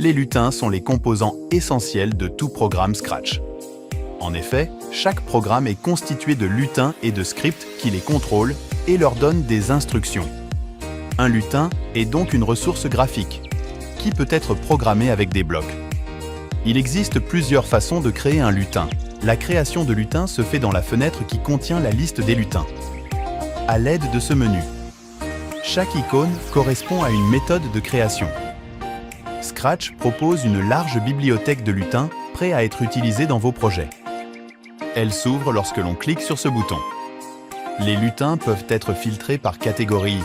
les lutins sont les composants essentiels de tout programme Scratch. En effet, chaque programme est constitué de lutins et de scripts qui les contrôlent et leur donnent des instructions. Un lutin est donc une ressource graphique qui peut être programmée avec des blocs. Il existe plusieurs façons de créer un lutin. La création de lutins se fait dans la fenêtre qui contient la liste des lutins, à l'aide de ce menu. Chaque icône correspond à une méthode de création. Scratch propose une large bibliothèque de lutins prêts à être utilisés dans vos projets. Elle s'ouvre lorsque l'on clique sur ce bouton. Les lutins peuvent être filtrés par catégorie.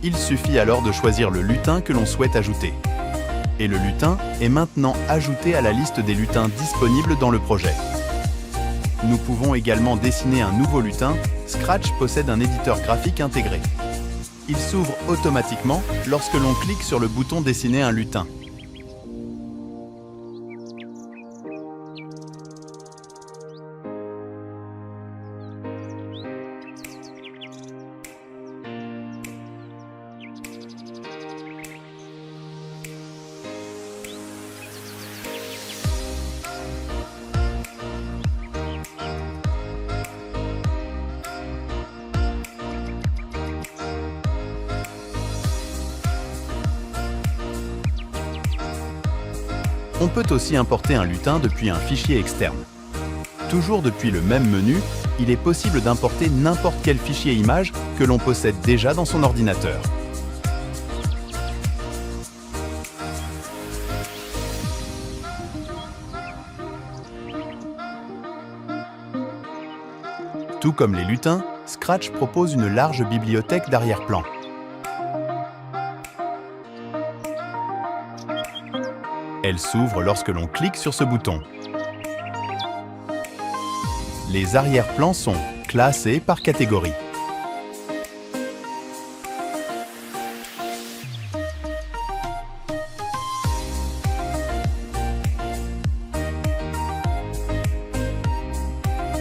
Il suffit alors de choisir le lutin que l'on souhaite ajouter. Et le lutin est maintenant ajouté à la liste des lutins disponibles dans le projet. Nous pouvons également dessiner un nouveau lutin. Scratch possède un éditeur graphique intégré. Il s'ouvre automatiquement lorsque l'on clique sur le bouton « Dessiner un lutin ». On peut aussi importer un lutin depuis un fichier externe. Toujours depuis le même menu, il est possible d'importer n'importe quel fichier image que l'on possède déjà dans son ordinateur. Tout comme les lutins, Scratch propose une large bibliothèque d'arrière-plan. Elle s'ouvre lorsque l'on clique sur ce bouton. Les arrière-plans sont classés par catégorie.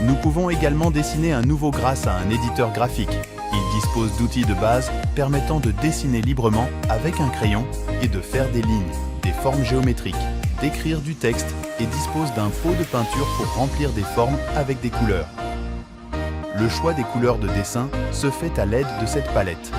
Nous pouvons également dessiner un nouveau grâce à un éditeur graphique. Il dispose d'outils de base permettant de dessiner librement avec un crayon et de faire des lignes, des formes géométriques, d'écrire du texte et dispose d'un pot de peinture pour remplir des formes avec des couleurs. Le choix des couleurs de dessin se fait à l'aide de cette palette.